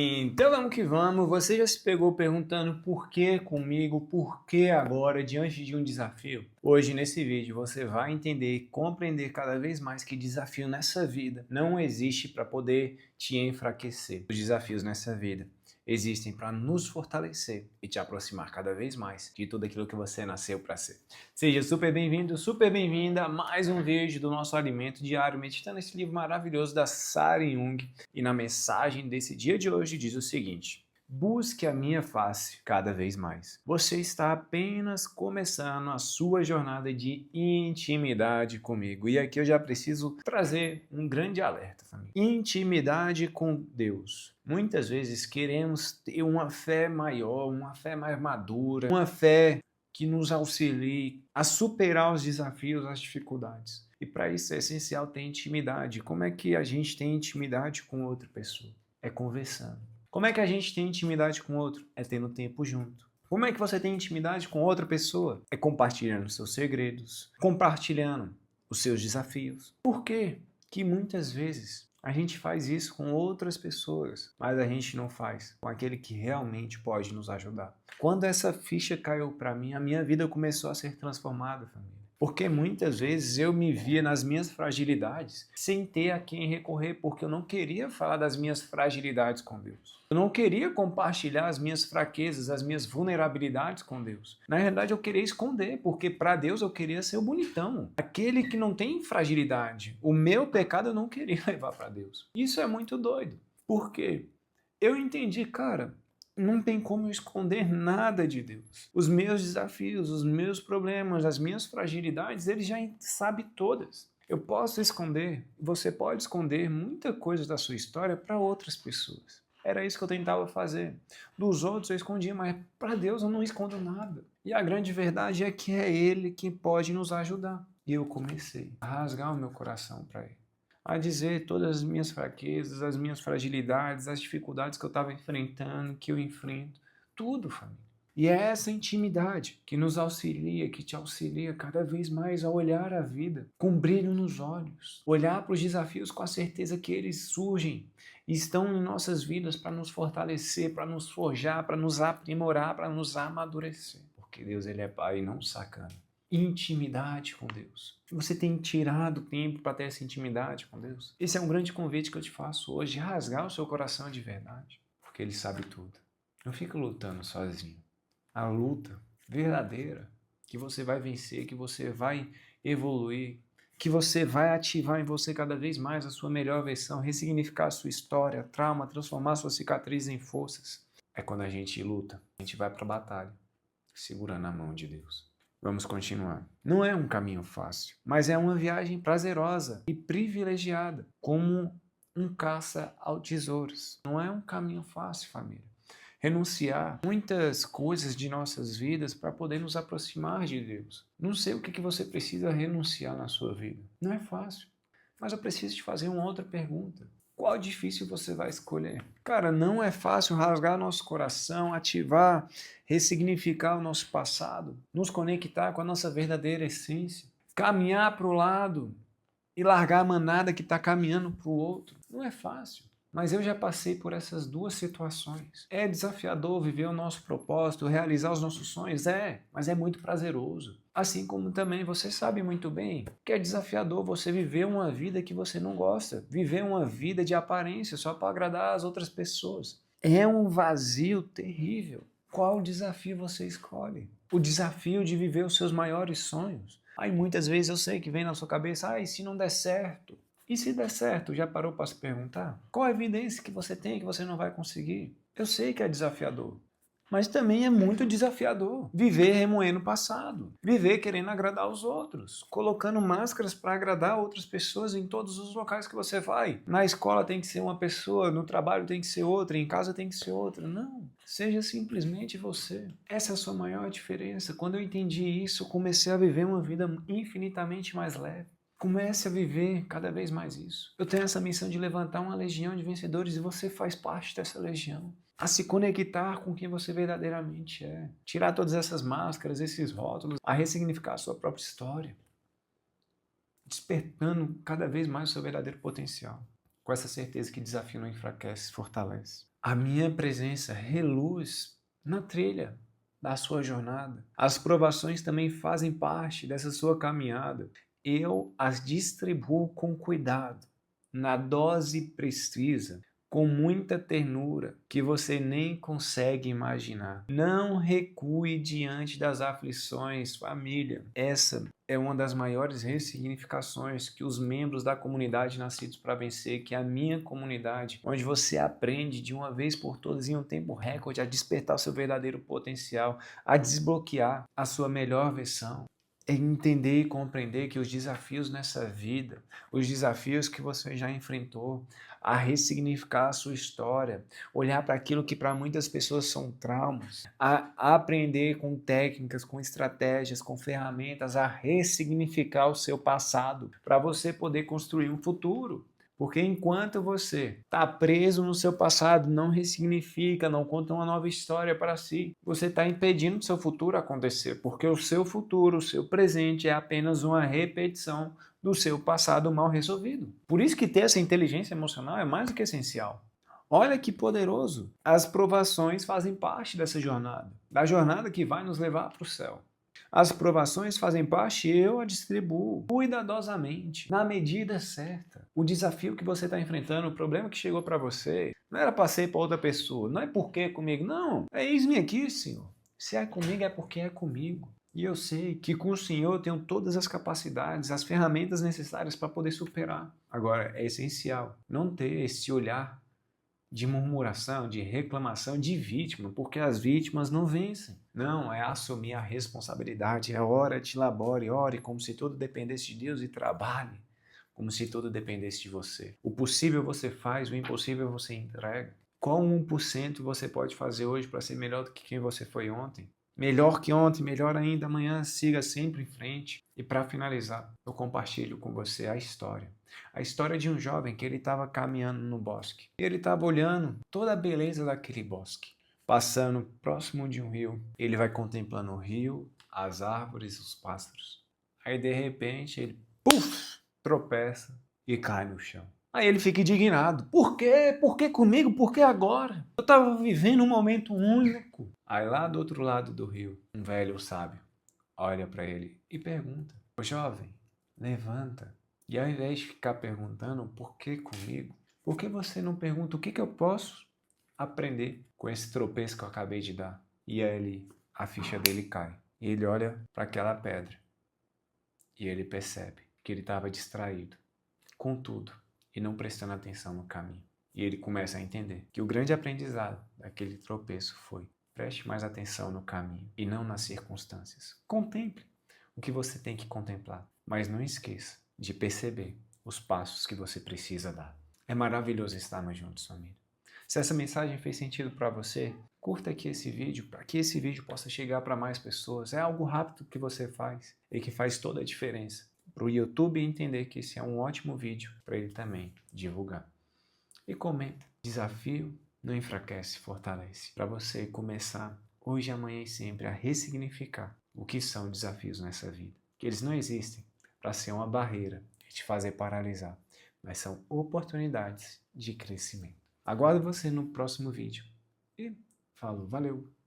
Então vamos que vamos, você já se pegou perguntando por que comigo, por que agora, diante de um desafio? Hoje nesse vídeo você vai entender e compreender cada vez mais que desafio nessa vida não existe para poder te enfraquecer. Os desafios nessa vida existem para nos fortalecer e te aproximar cada vez mais de tudo aquilo que você nasceu para ser. Seja super bem-vindo, super bem-vinda a mais um vídeo do nosso Alimento Diário, meditando esse livro maravilhoso da Sarah Young. E na mensagem desse dia de hoje diz o seguinte: busque a minha face cada vez mais. Você está apenas começando a sua jornada de intimidade comigo. E aqui eu já preciso trazer um grande alerta, família. Intimidade com Deus. Muitas vezes queremos ter uma fé maior, uma fé mais madura, uma fé que nos auxilie a superar os desafios, as dificuldades. E para isso é essencial ter intimidade. Como é que a gente tem intimidade com outra pessoa? É conversando. Como é que a gente tem intimidade com outro? É tendo tempo junto. Como é que você tem intimidade com outra pessoa? É compartilhando seus segredos, compartilhando os seus desafios. Por quê que muitas vezes a gente faz isso com outras pessoas, mas a gente não faz com aquele que realmente pode nos ajudar? Quando essa ficha caiu para mim, a minha vida começou a ser transformada, família. Porque muitas vezes eu me via nas minhas fragilidades sem ter a quem recorrer, porque eu não queria falar das minhas fragilidades com Deus. Eu não queria compartilhar as minhas fraquezas, as minhas vulnerabilidades com Deus. Na verdade, eu queria esconder, porque para Deus eu queria ser o bonitão. Aquele que não tem fragilidade. O meu pecado eu não queria levar para Deus. Isso é muito doido. Por quê? Eu entendi, cara, não tem como eu esconder nada de Deus. Os meus desafios, os meus problemas, as minhas fragilidades, Ele já sabe todas. Eu posso esconder, você pode esconder muita coisa da sua história para outras pessoas. Era isso que eu tentava fazer. Dos outros eu escondia, mas para Deus eu não escondo nada. E a grande verdade é que é Ele que pode nos ajudar. E eu comecei a rasgar o meu coração para Ele, a dizer todas as minhas fraquezas, as minhas fragilidades, as dificuldades que eu estava enfrentando, que eu enfrento, tudo, família. E é essa intimidade que nos auxilia, que te auxilia cada vez mais a olhar a vida com brilho nos olhos, olhar para os desafios com a certeza que eles surgem e estão em nossas vidas para nos fortalecer, para nos forjar, para nos aprimorar, para nos amadurecer. Porque Deus, Ele é Pai e não sacana. Intimidade com Deus. Você tem tirado tempo para ter essa intimidade com Deus? Esse é um grande convite que eu te faço hoje, rasgar o seu coração de verdade, porque Ele sabe tudo. Não fica lutando sozinho. A luta verdadeira, que você vai vencer, que você vai evoluir, que você vai ativar em você cada vez mais a sua melhor versão, ressignificar a sua história, trauma, transformar suas cicatrizes em forças. É quando a gente luta, a gente vai para a batalha, segurando a mão de Deus. Vamos continuar. Não é um caminho fácil, mas é uma viagem prazerosa e privilegiada, como um caça ao tesouros. Não é um caminho fácil, família. Renunciar muitas coisas de nossas vidas para poder nos aproximar de Deus. Não sei o que você precisa renunciar na sua vida. Não é fácil, mas eu preciso te fazer uma outra pergunta. Qual difícil você vai escolher? Cara, não é fácil rasgar nosso coração, ativar, ressignificar o nosso passado, nos conectar com a nossa verdadeira essência, caminhar para o lado e largar a manada que está caminhando para o outro. Não é fácil. Mas eu já passei por essas duas situações. É desafiador viver o nosso propósito, realizar os nossos sonhos? É, mas é muito prazeroso. Assim como também você sabe muito bem que é desafiador você viver uma vida que você não gosta, viver uma vida de aparência só para agradar as outras pessoas. É um vazio terrível. Qual desafio você escolhe? O desafio de viver os seus maiores sonhos. Aí muitas vezes eu sei que vem na sua cabeça, e se não der certo? E se der certo, já parou para se perguntar? Qual a evidência que você tem que você não vai conseguir? Eu sei que é desafiador, mas também é muito desafiador viver remoendo o passado, viver querendo agradar os outros, colocando máscaras para agradar outras pessoas em todos os locais que você vai. Na escola tem que ser uma pessoa, no trabalho tem que ser outra, em casa tem que ser outra. Não, seja simplesmente você. Essa é a sua maior diferença. Quando eu entendi isso, eu comecei a viver uma vida infinitamente mais leve. Comece a viver cada vez mais isso. Eu tenho essa missão de levantar uma legião de vencedores e você faz parte dessa legião. A se conectar com quem você verdadeiramente é. Tirar todas essas máscaras, esses rótulos, a ressignificar a sua própria história. Despertando cada vez mais o seu verdadeiro potencial. Com essa certeza que desafio não enfraquece, fortalece. A minha presença reluz na trilha da sua jornada. As provações também fazem parte dessa sua caminhada. Eu as distribuo com cuidado, na dose precisa, com muita ternura que você nem consegue imaginar. Não recue diante das aflições, família. Essa é uma das maiores ressignificações que os membros da comunidade Nascidos para Vencer, que é a minha comunidade, onde você aprende de uma vez por todas em um tempo recorde a despertar o seu verdadeiro potencial, a desbloquear a sua melhor versão. É entender e compreender que os desafios nessa vida, os desafios que você já enfrentou, a ressignificar a sua história, olhar para aquilo que para muitas pessoas são traumas, a aprender com técnicas, com estratégias, com ferramentas, a ressignificar o seu passado, para você poder construir um futuro. Porque enquanto você está preso no seu passado, não ressignifica, não conta uma nova história para si, você está impedindo o seu futuro acontecer, porque o seu futuro, o seu presente é apenas uma repetição do seu passado mal resolvido. Por isso que ter essa inteligência emocional é mais do que essencial. Olha que poderoso! As provações fazem parte dessa jornada, da jornada que vai nos levar para o céu. As provações fazem parte e eu a distribuo cuidadosamente, na medida certa. O desafio que você está enfrentando, o problema que chegou para você, não era para ser para outra pessoa, não é porque é comigo, não. É eis-me aqui, Senhor. Se é comigo é porque é comigo. E eu sei que com o Senhor eu tenho todas as capacidades, as ferramentas necessárias para poder superar. Agora, é essencial não ter esse olhar de murmuração, de reclamação, de vítima, porque as vítimas não vencem. Não, é assumir a responsabilidade, é ora, te labore, ore como se tudo dependesse de Deus e trabalhe como se tudo dependesse de você. O possível você faz, o impossível você entrega. Qual 1% você pode fazer hoje para ser melhor do que quem você foi ontem? Melhor que ontem, melhor ainda amanhã, siga sempre em frente. E para finalizar, eu compartilho com você a história. A história de um jovem que ele estava caminhando no bosque. E ele estava olhando toda a beleza daquele bosque. Passando próximo de um rio, ele vai contemplando o rio, as árvores, os pássaros. Aí de repente ele, puf, tropeça e cai no chão. Aí ele fica indignado. Por quê? Por que comigo? Por que agora? Eu estava vivendo um momento único. Aí lá do outro lado do rio, um velho sábio olha para ele e pergunta: Ô jovem, levanta. E ao invés de ficar perguntando por que comigo, por que você não pergunta o que eu posso aprender com esse tropeço que eu acabei de dar? E aí a ficha dele cai. E ele olha para aquela pedra e ele percebe que ele estava distraído com tudo e não prestando atenção no caminho. E ele começa a entender que o grande aprendizado daquele tropeço foi: preste mais atenção no caminho e não nas circunstâncias. Contemple o que você tem que contemplar, mas não esqueça de perceber os passos que você precisa dar. É maravilhoso estarmos juntos, família. Se essa mensagem fez sentido para você, curta aqui esse vídeo para que esse vídeo possa chegar para mais pessoas. É algo rápido que você faz e que faz toda a diferença para o YouTube entender que esse é um ótimo vídeo para ele também divulgar. E comenta. Desafio não enfraquece, fortalece. Para você começar hoje, amanhã e sempre a ressignificar o que são desafios nessa vida. Que eles não existem para ser uma barreira e te fazer paralisar, mas são oportunidades de crescimento. Aguardo você no próximo vídeo. E falo, valeu!